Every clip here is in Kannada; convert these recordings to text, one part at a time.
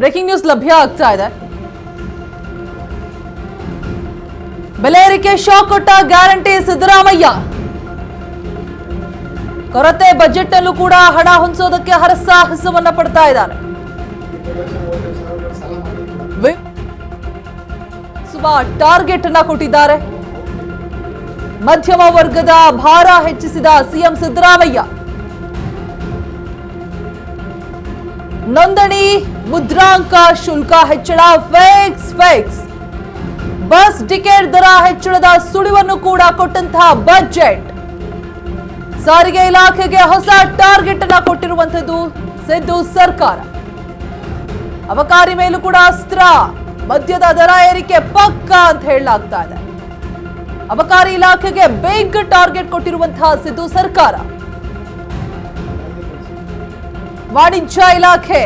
ಬ್ರೇಕಿಂಗ್ ನ್ಯೂಸ್ ಲಭ್ಯ ಆಗ್ತಾ ಇದೆ. ಬೆಲೆ ಏರಿಕೆ ಶಾಕ್ ಕೊಟ್ಟ ಗ್ಯಾರಂಟಿ ಸಿದ್ದರಾಮಯ್ಯ. ಕೊರತೆ ಬಜೆಟ್ ಅಲ್ಲೂ ಕೂಡ ಹಣ ಹೊಂದಿಸೋದಕ್ಕೆ ಹರಸಾಹಸವನ್ನ ಪಡ್ತಾ ಇದ್ದಾರೆ. ಟಾರ್ಗೆಟ್ ಅನ್ನ ಕೊಟ್ಟಿದ್ದಾರೆ. ಮಧ್ಯಮ ವರ್ಗದ ಭಾರ ಹೆಚ್ಚಿಸಿದ ಸಿಎಂ ಸಿದ್ದರಾಮಯ್ಯ. ನೋಂದಣಿ ಮುದ್ರಾಂಕ ಶುಲ್ಕ ಹೆಚ್ಚಳ ಫೇಕ್ಸ್. ಬಸ್ ಟಿಕೆಟ್ ದರ ಹೆಚ್ಚಳದ ಸುಳಿವನ್ನು ಕೂಡ ಕೊಟ್ಟಂತಹ ಬಜೆಟ್. ಸಾರಿಗೆ ಇಲಾಖೆಗೆ ಹೊಸ ಟಾರ್ಗೆಟ್ ಅನ್ನ ಕೊಟ್ಟಿರುವಂತದ್ದು ಸಿದ್ದು ಸರ್ಕಾರ. ಅಬಕಾರಿ ಮೇಲೂ ಕೂಡ ಅಸ್ತ್ರ. ಮದ್ಯದ ದರ ಏರಿಕೆ ಪಕ್ಕ ಅಂತ ಹೇಳಲಾಗ್ತಾ ಇದೆ. ಅಬಕಾರಿ ಇಲಾಖೆಗೆ ಬಿಗ್ ಟಾರ್ಗೆಟ್ ಕೊಟ್ಟಿರುವಂತಹ ಸಿದ್ದು ಸರ್ಕಾರ. ವಾಣಿಜ್ಯ ಇಲಾಖೆ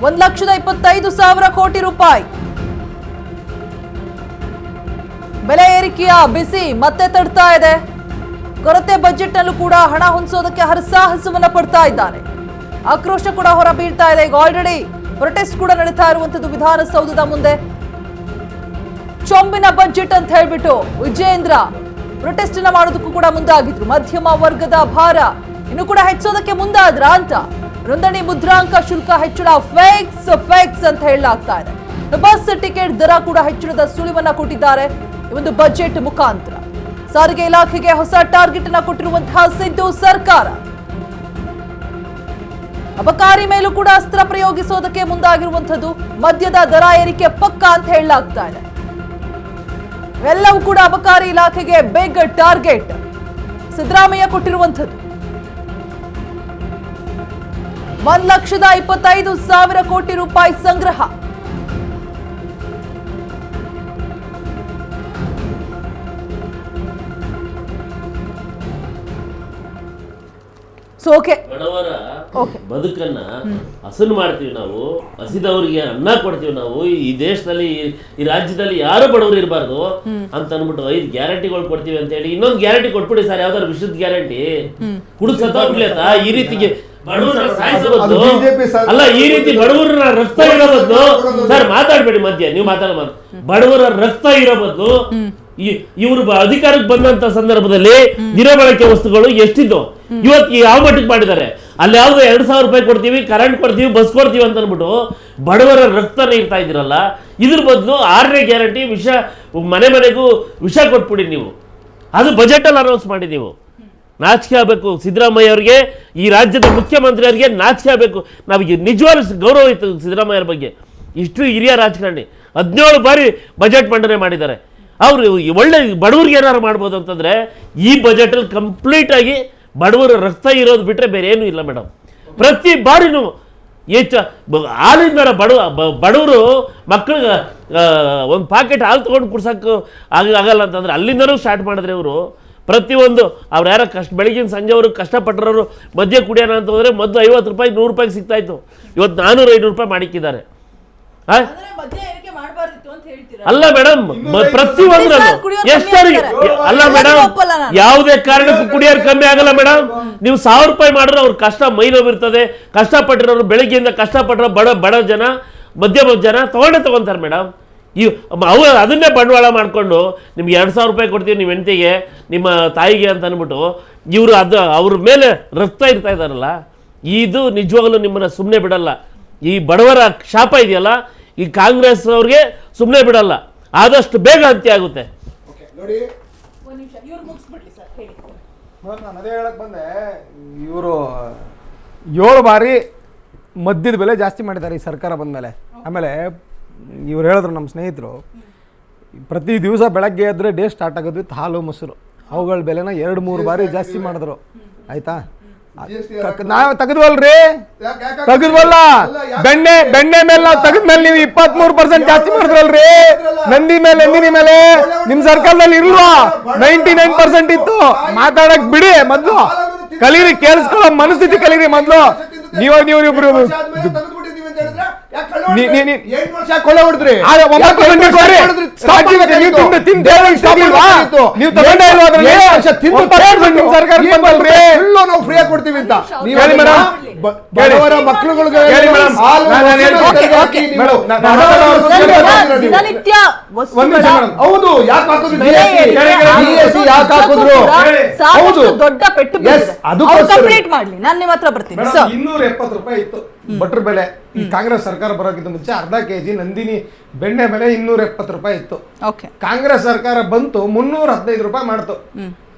1,25,000 ಕೋಟಿ ರೂಪಾಯಿ. ಬೆಲೆ ಏರಿಕೆಯ ಬಿಸಿ ಮತ್ತೆ ತಡ್ತಾ ಇದೆ. ಕೊರತೆ ಬಜೆಟ್ ನಲ್ಲೂ ಕೂಡ ಹಣ ಹೊಂದಿಸೋದಕ್ಕೆ ಹರಸಾಹಸವನ್ನ ಪಡ್ತಾ ಇದ್ದಾರೆ. ಆಕ್ರೋಶ ಕೂಡ ಹೊರ ಬೀಳ್ತಾ ಇದೆ. ಈಗ ಆಲ್ರೆಡಿ ಪ್ರೊಟೆಸ್ಟ್ ಕೂಡ ನಡೀತಾ ಇರುವಂತದ್ದು ವಿಧಾನಸೌಧದ ಮುಂದೆ. ಚೊಂಬಿನ ಬಜೆಟ್ ಅಂತ ಹೇಳ್ಬಿಟ್ಟು ವಿಜೇಂದ್ರ ಪ್ರೊಟೆಸ್ಟ್ ಅನ್ನ ಮಾಡೋದಕ್ಕೂ ಕೂಡ ಮುಂದಾಗಿದ್ರು. ಮಧ್ಯಮ ವರ್ಗದ ಭಾರ ಇನ್ನು ಕೂಡ ಹೆಚ್ಚೋದಕ್ಕೆ ಮುಂದಾದ್ರ ಅಂತ. ನೋಂದಣಿ ಮುದ್ರಾಂಕ ಶುಲ್ಕ ಹೆಚ್ಚಳ ಫೇಕ್ಸ್ ಅಂತ ಹೇಳಲಾಗ್ತಾ ಇದೆ. ಬಸ್ ಟಿಕೆಟ್ ದರ ಕೂಡ ಹೆಚ್ಚಳದ ಸುಳಿವನ್ನ ಕೊಟ್ಟಿದ್ದಾರೆ ಈ ಒಂದು ಬಜೆಟ್ ಮುಖಾಂತರ. ಸಾರಿಗೆ ಇಲಾಖೆಗೆ ಹೊಸ ಟಾರ್ಗೆಟ್ ಅನ್ನ ಕೊಟ್ಟಿರುವಂತಹ ಸಿದ್ದು ಸರ್ಕಾರ. ಅಬಕಾರಿ ಮೇಲೂ ಕೂಡ ಅಸ್ತ್ರ ಪ್ರಯೋಗಿಸೋದಕ್ಕೆ ಮುಂದಾಗಿರುವಂತದ್ದು. ಮದ್ಯದ ದರ ಏರಿಕೆ ಪಕ್ಕ ಅಂತ ಹೇಳಲಾಗ್ತಾ ಇದೆ. ಎಲ್ಲವೂ ಕೂಡ ಅಬಕಾರಿ ಇಲಾಖೆಗೆ ಬಿಗ್ ಟಾರ್ಗೆಟ್ ಸಿದ್ದರಾಮಯ್ಯ ಕೊಟ್ಟಿರುವಂತದ್ದು. 1,25,000 ಕೋಟಿ ರೂಪಾಯಿ ಸಂಗ್ರಹ. ಬಡವರ ಬದುಕನ್ನ ಹಸನು ಮಾಡ್ತೀವಿ ನಾವು. ಹಸಿದವರಿಗೆ ಅನ್ನ ಕೊಡ್ತೀವಿ ನಾವು. ಈ ದೇಶದಲ್ಲಿ ಈ ರಾಜ್ಯದಲ್ಲಿ ಯಾರು ಬಡವರು ಇರಬಾರ್ದು ಅಂತ ಅನ್ಬಿಟ್ಟು 5 ಗ್ಯಾರಂಟಿಗಳು ಕೊಡ್ತೀವಿ ಅಂತ ಹೇಳಿ ಇನ್ನೊಂದು ಗ್ಯಾರಂಟಿ ಕೊಟ್ಬಿಡಿ ಸರ್. ಯಾವ್ದಾದ್ರು ವಿಷಯದ ಗ್ಯಾರಂಟಿ ಕುಡಿಸೋಗ್ಲೇತಾ ಈ ರೀತಿಗೆ ಬಡವರ ಸಾಯಿಸಬಹುದು ಅಲ್ಲ. ಈ ರೀತಿ ಬಡವರ ರಕ್ತ ಇರೋ ಬದಲು ಸರ್ ಮಾತಾಡ್ಬೇಡಿ ಮಧ್ಯ ನೀವು ಮಾತಾಡಬಾರ್ದು. ಬಡವರ ರಕ್ತ ಇರೋ ಬದಲು ಇವರು ಅಧಿಕಾರಕ್ಕೆ ಬಂದಂತ ಸಂದರ್ಭದಲ್ಲಿ ದಿನಬಳಕೆ ವಸ್ತುಗಳು ಎಷ್ಟಿದ್ದು ಇವತ್ತು ಯಾವ ಮಟ್ಟಕ್ಕೆ ಮಾಡಿದ್ದಾರೆ. ಅಲ್ಲಿ ಯಾವ್ದು 2,000 ರೂಪಾಯಿ ಕೊಡ್ತೀವಿ, ಕರೆಂಟ್ ಕೊಡ್ತೀವಿ, ಬಸ್ ಕೊಡ್ತೀವಿ ಅಂತ ಅನ್ಬಿಟ್ಟು ಬಡವರ ರಕ್ತನ ಇರ್ತಾ ಇದ್ದೀರಲ್ಲ. ಇದ್ರ ಬದಲು 6ನೇ ಗ್ಯಾರಂಟಿ ವಿಷ ಮನೆಗೂ ವಿಷ ಕೊಟ್ಬಿಡಿ ನೀವು. ಅದು ಬಜೆಟ್ ಅಲ್ಲಿ ಅನೌನ್ಸ್ ಮಾಡಿ ನೀವು. ನಾಚಿಕೆ ಆಗಬೇಕು ಸಿದ್ದರಾಮಯ್ಯ ಅವರಿಗೆ, ಈ ರಾಜ್ಯದ ಮುಖ್ಯಮಂತ್ರಿ ಅವರಿಗೆ ನಾಚಿಕೆ ಆಗಬೇಕು. ನಮಗೆ ನಿಜವಾದ ಗೌರವ ಇತ್ತು ಸಿದ್ದರಾಮಯ್ಯ ಬಗ್ಗೆ. ಇಷ್ಟು ಹಿರಿಯ ರಾಜಕಾರಣಿ 17 ಬಾರಿ ಬಜೆಟ್ ಮಂಡನೆ ಮಾಡಿದ್ದಾರೆ. ಅವರು ಒಳ್ಳೆ ಬಡವರಿಗೆ ಏನಾರು ಮಾಡ್ಬೋದು ಅಂತಂದ್ರೆ ಈ ಬಜೆಟ್ ಅಲ್ಲಿ ಕಂಪ್ಲೀಟ್ ಆಗಿ ಬಡವರ ರಕ್ತ ಇರೋದು ಬಿಟ್ರೆ ಬೇರೆ ಏನೂ ಇಲ್ಲ ಮೇಡಮ್. ಪ್ರತಿ ಬಾರಿನೂ ಹಾಲಿನ ಮೇಡ ಬಡವರು ಮಕ್ಕಳಿಗೆ ಒಂದು ಪಾಕೆಟ್ ಹಾಲು ತೊಗೊಂಡು ಕುಡ್ಸೋಕ್ಕೆ ಆಗಲ್ಲ ಅಂತಂದ್ರೆ ಅಲ್ಲಿಂದನೂ ಸ್ಟಾರ್ಟ್ ಮಾಡಿದ್ರೆ ಇವರು ಪ್ರತಿಯೊಂದು ಅವ್ರು ಯಾರೋ ಬೆಳಗಿನ ಸಂಜೆವರು ಕಷ್ಟಪಟ್ಟರವರು ಮದ್ಯ ಕುಡಿಯೋಣ ಅಂತ ಹೋದರೆ ಮೊದಲು 50 ರೂಪಾಯಿ 100 ರೂಪಾಯಿಗೆ ಸಿಗ್ತಾಯಿತ್ತು. ಇವತ್ತು 400-500 ರೂಪಾಯಿ ಮಾಡಿಕ್ಕಿದ್ದಾರೆ. ಅಲ್ಲ ಮೇಡಮ್, ಪ್ರತಿಯೊಂದರಲ್ಲೂ ಎಷ್ಟರಿಗೆ ಅಲ್ಲ ಮೇಡಮ್, ಯಾವುದೇ ಕಾರಣಕ್ಕೂ ಕುಡಿಯೋರು ಕಮ್ಮಿ ಆಗಲ್ಲ ಮೇಡಮ್. ನೀವು 1,000 ರೂಪಾಯಿ ಮಾಡಿದ್ರೆ ಅವ್ರ ಕಷ್ಟ ಮೈನೋವಿರ್ತದೆ. ಕಷ್ಟಪಟ್ಟಿರೋರು ಬೆಳಗ್ಗೆಯಿಂದ ಕಷ್ಟಪಟ್ಟಿರೋ ಬಡ ಜನ ಮಧ್ಯಮ ಜನ ತಗೊಂತಾರೆ ಮೇಡಮ್. ಅವ್ರು ಅದನ್ನೇ ಬಂಡವಾಳ ಮಾಡಿಕೊಂಡು ನಿಮ್ಗೆ 2,000 ರೂಪಾಯಿ ಕೊಡ್ತೀವಿ ನಿಮ್ಮ ಹೆಂಡತಿಗೆ ನಿಮ್ಮ ತಾಯಿಗೆ ಅಂತ ಅಂದ್ಬಿಟ್ಟು ಇವರು ಅವ್ರ ಮೇಲೆ ರಕ್ತ ಇರ್ತಾ ಇದ್ದಾರಲ್ಲ. ಇದು ನಿಜವಾಗಲೂ ನಿಮ್ಮನ್ನು ಸುಮ್ಮನೆ ಬಿಡಲ್ಲ. ಈ ಬಡವರ ಶಾಪ ಇದೆಯಲ್ಲ, ಈ ಕಾಂಗ್ರೆಸ್ ಅವ್ರಿಗೆ ಸುಮ್ಮನೆ ಬಿಡಲ್ಲ. ಆದಷ್ಟು ಬೇಗ ಅಂತ್ಯ ಆಗುತ್ತೆ. ನೋಡಿ ನಾನು ಅದೇ ಹೇಳಕ್ ಬಂದೆ. ಇವರು 7 ಬಾರಿ ಮದ್ಯದ ಬೆಲೆ ಜಾಸ್ತಿ ಮಾಡಿದ್ದಾರೆ ಈ ಸರ್ಕಾರ ಬಂದಮೇಲೆ. ಆಮೇಲೆ ಇವ್ರು ಹೇಳಿದ್ರು ನಮ್ಮ ಸ್ನೇಹಿತರು, ಪ್ರತಿ ದಿವಸ ಬೆಳಗ್ಗೆ ಎದ್ರೆ ಡೇ ಸ್ಟಾರ್ಟ್ ಆಗೋದು ವಿತ್ ಹಾಲು ಮೊಸರು. ಅವುಗಳ ಬೆಲೆನ 2-3 ಬಾರಿ ಜಾಸ್ತಿ ಮಾಡಿದ್ರು. ಆಯ್ತಾ? ನಾವು ತೆಗೆದ್ವಲ್ರಿ, ತೆಗೆದ್ವಲ್ಲ. ಬೆಣ್ಣೆ ಮೇಲೆ ನಾವು ತೆಗೆದ್ಮೇಲೆ ನೀವು 23% ಜಾಸ್ತಿ ಮಾಡಿದ್ರಲ್ರಿ. ನಂದಿನಿ ಮೇಲೆ ನಿಮ್ ಸರ್ಕಾರದಲ್ಲಿ ಇಲ್ವಾ? 99% ಇತ್ತು. ಮಾತಾಡಕ್ ಬಿಡಿ, ಮೊದ್ಲು ಕಲೀರಿ, ಕೇಳಿಸ್ಕೊಳ್ಳೋ ಮನಸ್ಥಿತಿ ಕಲೀರಿ ಮೊದ್ಲು. ನೀವು ಕೊಳ್ಳೆ ಹೊಡೆದ್ರಿ, ಸರ್ಕಾರ ಫ್ರೀಯಾಗಿ ಕೊಡ್ತೀವಿ ಅಂತ ಹೇಳಿ ಮೇಡಮ್. ಬಡವರ ಮಕ್ಕಳುಗಳಿಗೆ ಕೇಳಿ ಮೇಡಮ್. ನಾನು ಹೇಳ್ತೀನಿ. ಮೇಡಮ್, ದಿನನಿತ್ಯ ಒಂದ್ ನಿಮಿಷ ಮೇಡಮ್. ಹೌದು, ಯಾಕೆ ಹಾಕಿದ್ರು ಬೆಲೆ ಏರಿಕೆ, GST ಯಾಕೆ ಹಾಕಿದ್ರು? ಸಾಕಷ್ಟು ಹೌದು. ದೊಡ್ಡ ಪೆಟ್ಟು Yes, ಅದಕ್ಕೋಸ್ಕರ. ಕಂಪ್ಲೀಟ್ ಮಾಡ್ಲಿ, ನಾನು ನಿಮ್ಮ ಹತ್ರ ಬರ್ತೀನಿ ಮೇಡಮ್, ಸರ್. 270 ರೂಪಾಯಿ ಇತ್ತು ಬಟರ್ ಬೆಲೆ. ಈ ಕಾಂಗ್ರೆಸ್ ಸರ್ಕಾರ ಬರೋಕ್ಕಿಂತ ಮುಂಚೆ ಅರ್ಧ ಕೆಜಿ ನಂದಿನಿ ಬೆಣ್ಣೆ ಬೆಲೆ 270 ರೂಪಾಯಿ ಇತ್ತು. ಓಕೆ, ಕಾಂಗ್ರೆಸ್ ಸರ್ಕಾರ ಬಂತು 315 ರೂಪಾಯಿ ಮಾಡ್ತು.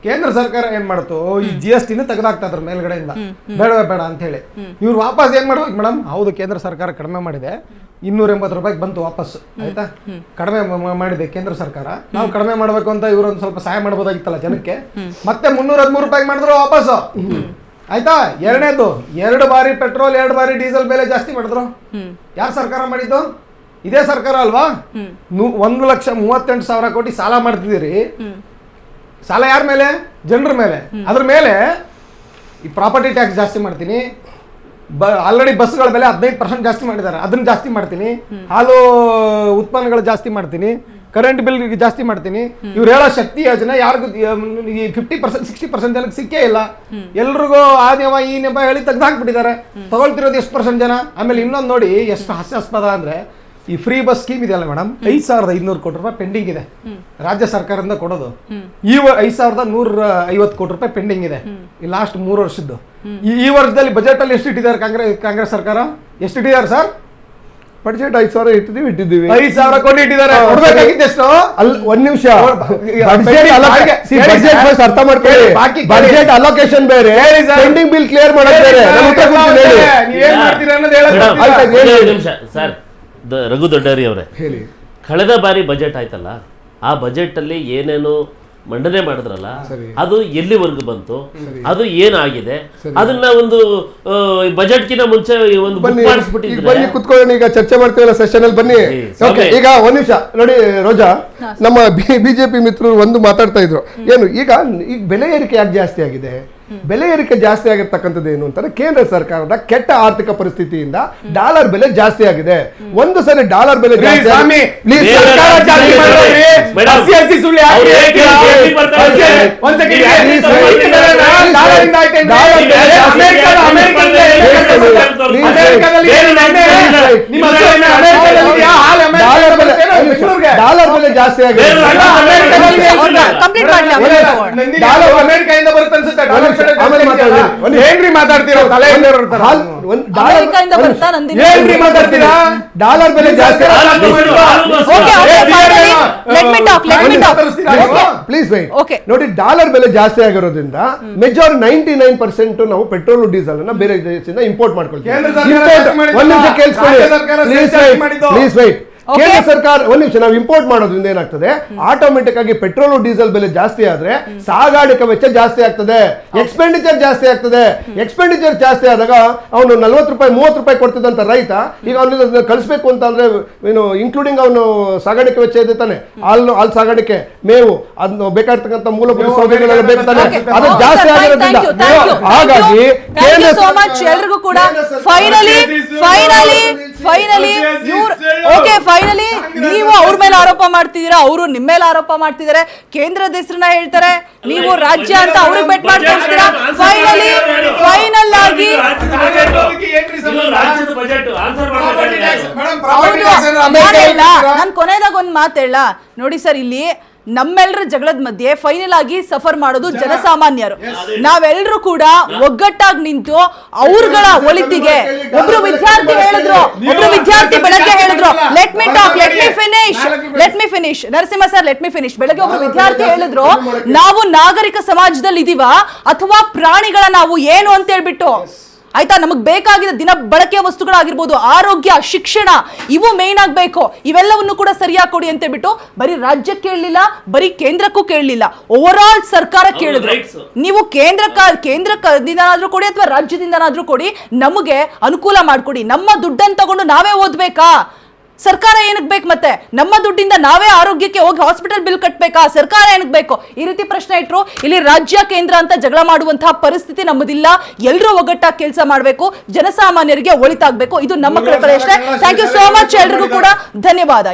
ಕೇಂದ್ರ ಸರ್ಕಾರ ಏನ್ ಮಾಡ್ತು, ಈ GST ತೆಗೆದಾಕ್ತಾ ಇದ್ರ ಮೇಲ್ಗಡೆಯಿಂದ, ಬೇಡವೇ ಬೇಡ ಅಂತ ಹೇಳಿ. ಇವ್ರು ವಾಪಸ್ ಏನ್ ಮಾಡ್ಬೇಕು ಮೇಡಮ್? ಹೌದು, ಕೇಂದ್ರ ಸರ್ಕಾರ ಕಡಿಮೆ ಮಾಡಿದೆ, 280 ರೂಪಾಯಿಗೆ ಬಂತು ವಾಪಸ್. ಆಯ್ತಾ, ಕಡಿಮೆ ಮಾಡಿದೆ ಕೇಂದ್ರ ಸರ್ಕಾರ. ನಾವು ಕಡಿಮೆ ಮಾಡ್ಬೇಕು ಅಂತ ಇವ್ರು ಒಂದ್ ಸ್ವಲ್ಪ ಸಹಾಯ ಮಾಡ್ಬೋದಾಗಿತ್ತಲ್ಲ ಜನಕ್ಕೆ. ಮತ್ತೆ 313 ರೂಪಾಯಿಗೆ ಮಾಡಿದ್ರು ವಾಪಸ್. ಆಯ್ತಾ, ಎರಡನೇದು 2 ಬಾರಿ ಪೆಟ್ರೋಲ್ 2 ಬಾರಿ ಡೀಸೆಲ್ ಬೆಲೆ ಜಾಸ್ತಿ ಮಾಡಿದ್ರು. ಯಾರು ಸರ್ಕಾರ ಮಾಡಿದ್ದು? ಇದೇ ಸರ್ಕಾರ ಅಲ್ವಾ? 1,38,000 ಕೋಟಿ ಸಾಲ ಮಾಡ್ತಿದ್ದೀರಿ. ಸಾಲ ಯಾರ ಮೇಲೆ? ಜನರ ಮೇಲೆ. ಅದ್ರ ಮೇಲೆ ಈ ಪ್ರಾಪರ್ಟಿ ಟ್ಯಾಕ್ಸ್ ಜಾಸ್ತಿ ಮಾಡ್ತೀನಿ, ಆಲ್ರೆಡಿ ಬಸ್ಗಳ ಬೆಲೆ 15% ಜಾಸ್ತಿ ಮಾಡಿದ್ದಾರೆ, ಅದನ್ನ ಜಾಸ್ತಿ ಮಾಡ್ತೀನಿ, ಹಾಲು ಉತ್ಪನ್ನಗಳು ಜಾಸ್ತಿ ಮಾಡ್ತೀನಿ, ಕರೆಂಟ್ ಬಿಲ್ ಜಾಸ್ತಿ ಮಾಡ್ತೀನಿ. ಇವ್ರು ಹೇಳೋ ಶಕ್ತಿ ಯೋಜನೆ ಯಾರಿಗೂ 50% 60% ಜನಕ್ಕೆ ಸಿಕ್ಕೇ ಇಲ್ಲ. ಎಲ್ರಿಗೂ ಆ ನೆಪ ಈ ನೆಪ ಹೇಳಿ ತೆಗ್ದಾಕ್ಬಿಟ್ಟಿದ್ದಾರೆ. ತಗೊಳ್ತಿರೋದು ಎಷ್ಟು % ಜನ. ಆಮೇಲೆ ಇನ್ನೊಂದು ನೋಡಿ ಎಷ್ಟು ಹಾಸ್ಯಾಸ್ಪದ ಅಂದ್ರೆ, ಈ ಫ್ರೀ ಬಸ್ ಸ್ಕೀಮ್ ಇದೆಯಲ್ಲ ಮೇಡಮ್, 5,500 ಕೋಟಿ ರೂಪಾಯಿ ಪೆಂಡಿಂಗ್ ಇದೆ ರಾಜ್ಯ ಸರ್ಕಾರದಿಂದ ಕೊಡೋದು. ಈ 5,150 ಕೋಟಿ ರೂಪಾಯಿ ಪೆಂಡಿಂಗ್ ಇದೆ ಈ ಲಾಸ್ಟ್ 3 ವರ್ಷದ್ದು. ಈ ವರ್ಷದಲ್ಲಿ ಬಜೆಟ್ ಅಲ್ಲಿ ಎಷ್ಟು ಇಟ್ಟಿದ್ದಾರೆ ಕಾಂಗ್ರೆಸ್ ಸರ್ಕಾರ? ಎಷ್ಟು ಇಟ್ಟಿದ್ದಾರೆ ಸರ್? ಬಡ್ಜೆಟ್ 5,000 ಇಟ್ಟಿದ್ದೀವಿ. 5,000 ಕೋಟಿ ಇಟ್ಟಿದ್ದಾರೆ. ಕೊಡ್ಬೇಕಾಗಿದ್ದು ಎಷ್ಟು? ಒಂದ್ ನಿಮಿಷ, ಬಜೆಟ್ ಅರ್ಥ ಮಾಡ್ಕೊಳ್ಳಿ. ಬಜೆಟ್ ಅಲೋಕೇಶನ್ ಬೇರೆ, ಪೆಂಡಿಂಗ್ ಬಿಲ್ ಕ್ಲಿಯರ್ ಮಾಡೋದು ಬೇರೆ. ನೀವೇನ್ ಮಾಡ್ತೀರಾ ಅನ್ನೋದು ಹೇಳೋದು. ನಿಮಿಷ ಸರ್, ರಘು ದೊಡ್ಡೇರಿ ಅವರೇ, ಹೇಳಿ. ಕಳೆದ ಬಾರಿ ಬಜೆಟ್ ಆಯ್ತಲ್ಲ, ಆ ಬಜೆಟ್ ಅಲ್ಲಿ ಏನೇನು ಮಂಡನೆ ಮಾಡಿದ್ರಲ್ಲ, ಅದು ಎಲ್ಲಿವರೆಗೂ ಬಂತು, ಅದು ಏನಾಗಿದೆ, ಅದನ್ನ ಒಂದು ಬಜೆಟ್ ಕಿಂತ ಮುಂಚೆ ಒಂದು ಬನ್ನಿ ಕುತ್ಕೊಳ್ಳೋಣ. ಈಗ ಚರ್ಚೆ ಮಾಡ್ತೀವಲ್ಲ ಸೆಷನ್ ಅಲ್ಲಿ, ಬನ್ನಿ. ಈಗ ಒಂದ್ ನಿಮಿಷ ನೋಡಿ ರೋಜಾ, ನಮ್ಮ ಬಿಜೆಪಿ ಮಿತ್ರರು ಒಂದು ಮಾತಾಡ್ತಾ ಇದ್ರು. ಏನು ಈಗ ಬೆಲೆ ಏರಿಕೆ ಯಾಕೆ ಜಾಸ್ತಿ ಆಗಿದೆ? ಬೆಲೆ ಏರಿಕೆ ಜಾಸ್ತಿ ಆಗಿರ್ತಕ್ಕಂಥದ್ದು ಏನು ಅಂತಾರೆ, ಕೇಂದ್ರ ಸರ್ಕಾರದ ಕೆಟ್ಟ ಆರ್ಥಿಕ ಪರಿಸ್ಥಿತಿಯಿಂದ ಡಾಲರ್ ಬೆಲೆ ಜಾಸ್ತಿ ಆಗಿದೆ. ಒಂದು ಸರಿ ಡಾಲರ್ ಬೆಲೆ ಜಾಸ್ತಿ ಡಾಲರ್ ಬೆಲೆ ಜಾಸ್ತಿ ಆಗಿದೆ. ಅಮೆರಿಕದಿಂದ ಬರುತ್ತೆ ಅನ್ಸುತ್ತೆ. ಏನ್ರಿ ಮಾತಾಡ್ತೀರಾ? ಡಾಲರ್ ಬೆಲೆ ಜಾಸ್ತಿ. Please white. ನೋಡಿ, ಡಾಲರ್ ಬೆಲೆ ಜಾಸ್ತಿ ಆಗಿರೋದ್ರಿಂದ ಮೆಜಾರಿಟಿ 99% ನಾವು ಪೆಟ್ರೋಲ್ ಡೀಸೆಲ್ ಅನ್ನ ಬೇರೆ ದೇಶದಿಂದ ಇಂಪೋರ್ಟ್ ಮಾಡ್ಕೊಳ್ತೀವಿ. ಒಂದ್ ನಿಮಿಷ ಕೇಳಿಸ್ಕೊಳ್ಳಿ, ಪ್ಲೀಸ್ ವೈಟ್. ಕೇಂದ್ರ ಸರ್ಕಾರ ಒಂದ್ ನಿಮಿಷ, ನಾವು ಇಂಪೋರ್ಟ್ ಮಾಡೋದ್ರಿಂದ ಏನಾಗ್ತದೆ, ಆಟೋಮೆಟಿಕ್ ಆಗಿ ಪೆಟ್ರೋಲ್ ಡೀಸೆಲ್ ಬೆಲೆ ಜಾಸ್ತಿ ಆದ್ರೆ ಸಾಗಾಣಿಕೆ ವೆಚ್ಚ ಜಾಸ್ತಿ ಆಗ್ತದೆ, ಎಕ್ಸ್ಪೆಂಡಿಚರ್ ಜಾಸ್ತಿ ಆಗ್ತದೆ. ಎಕ್ಸ್ಪೆಂಡಿಚರ್ ಜಾಸ್ತಿ ಆದಾಗ ಅವನು 40 ರೂಪಾಯಿ 30 ರೂಪಾಯಿ ಕೊಡ್ತಿದ್ದಂತ ರೈತ ಈಗ ಅವನಿಗೆ ಕಳಿಸ್ಬೇಕು ಅಂತ ಅಂದ್ರೆ ಏನು ಇನ್ಕ್ಲೂಡಿಂಗ್ ಅವನು ಸಾಗಾಣಿಕೆ ವೆಚ್ಚ ಇದೆ ತಾನೆ, ಹಾಲು ಸಾಗಾಣಿಕೆ, ಮೇವು, ಅದನ್ನು ಬೇಕಾಗಿರ್ತಕ್ಕಂಥ ಮೂಲಭೂತ ಸೌಕರ್ಯಗಳೆಲ್ಲ ಬೇಕು ತಾನೆ, ಅದು ಜಾಸ್ತಿ ಆಗಿರೋದ್ರಿಂದ ಹಾಗಾಗಿ ಎಲ್ರಿಗೂ ಕೂಡ ಫೈನಲಿ ನೀವು ಅವ್ರ ಮೇಲೆ ಆರೋಪ ಮಾಡ್ತಿದ್ದೀರಾ, ಅವರು ನಿಮ್ಮ ಮೇಲೆ ಆರೋಪ ಮಾಡ್ತಿದ್ದಾರೆ, ಕೇಂದ್ರದ ಹೆಸರನ್ನ ಹೇಳ್ತಾರೆ, ನೀವು ರಾಜ್ಯ ಅಂತ ಅವ್ರಿಗೆ ಬೆಟ್ ಮಾಡ್ತೀರಾ. ಫೈನಲ್ ಆಗಿ ನಾನು ಕೊನೆಯದಾಗ ಒಂದು ಮಾತು ಹೇಳ ನೋಡಿ ಸರ್, ಇಲ್ಲಿ ನಮ್ಮೆಲ್ಲರ ಜಗಳದ ಮಧ್ಯೆ ಫೈನಲ್ ಆಗಿ ಸಫರ್ ಮಾಡೋದು ಜನಸಾಮಾನ್ಯರು. ನಾವೆಲ್ಲರೂ ಕೂಡ ಒಗ್ಗಟ್ಟಾಗಿ ನಿಂತು ಅವ್ರಗಳ ಒಳಿತಿಗೆ. ಒಬ್ರು ವಿದ್ಯಾರ್ಥಿ ಬೆಳಗ್ಗೆ ಹೇಳಿದ್ರು, let me finish Narasimha sir, let me finish. ಬೆಳಗ್ಗೆ ಒಬ್ರು ವಿದ್ಯಾರ್ಥಿ ಹೇಳಿದ್ರು, ನಾವು ನಾಗರಿಕ ಸಮಾಜದಲ್ಲಿ ಇದೀವ ಅಥವಾ ಪ್ರಾಣಿಗಳ ನಾವು ಏನು ಅಂತ ಹೇಳ್ಬಿಟ್ಟು. ಆಯ್ತಾ, ನಮಗ್ ಬೇಕಾಗಿದ್ದ ದಿನ ಬಳಕೆಯ ವಸ್ತುಗಳಾಗಿರ್ಬೋದು, ಆರೋಗ್ಯ, ಶಿಕ್ಷಣ, ಇವು ಮೇನ್ ಆಗ್ಬೇಕು. ಇವೆಲ್ಲವನ್ನು ಕೂಡ ಸರಿಯಾಗಿ ಕೊಡಿ ಅಂತ ಹೇಳ್ಬಿಟ್ಟು ಬರೀ ರಾಜ್ಯಕ್ಕೆ ಕೇಳಲಿಲ್ಲ, ಬರೀ ಕೇಂದ್ರಕ್ಕೂ ಕೇಳಲಿಲ್ಲ, ಓವರ್ ಆಲ್ ಸರ್ಕಾರ ಕೇಳಿದ್ರು. ನೀವು ಕೇಂದ್ರದಿಂದನಾದ್ರೂ ಕೊಡಿ ಅಥವಾ ರಾಜ್ಯದಿಂದನಾದ್ರೂ ಕೊಡಿ, ನಮಗೆ ಅನುಕೂಲ ಮಾಡ್ಕೊಡಿ. ನಮ್ಮ ದುಡ್ಡನ್ನು ತಗೊಂಡು ನಾವೇ ಓದ್ಬೇಕಾ? ಸರ್ಕಾರ ಏನಕ್ಕೆ ಬೇಕು? ಮತ್ತೆ ನಮ್ಮ ದುಡ್ಡಿಂದ ನಾವೇ ಆರೋಗ್ಯಕ್ಕೆ ಹೋಗಿ ಹಾಸ್ಪಿಟಲ್ ಬಿಲ್ ಕಟ್ಟಬೇಕಾ? ಸರ್ಕಾರ ಏನಕ್ಕೆ ಬೇಕು? ಈ ರೀತಿ ಪ್ರಶ್ನೆ ಇಟ್ರು. ಇಲ್ಲಿ ರಾಜ್ಯ ಕೇಂದ್ರ ಅಂತ ಜಗಳ ಮಾಡುವಂತಹ ಪರಿಸ್ಥಿತಿ ನಮ್ಮದಿಲ್ಲ. ಎಲ್ಲರೂ ಒಗ್ಗಟ್ಟಾಗಿ ಕೆಲಸ ಮಾಡಬೇಕು, ಜನಸಾಮಾನ್ಯರಿಗೆ ಒಳಿತಾಗಬೇಕು. ಇದು ನಮ್ಮ ಕಡೆ ಅಷ್ಟೇ. ಥ್ಯಾಂಕ್ ಯು ಸೋ ಮಚ್, ಎಲ್ರಿಗೂ ಕೂಡ ಧನ್ಯವಾದ.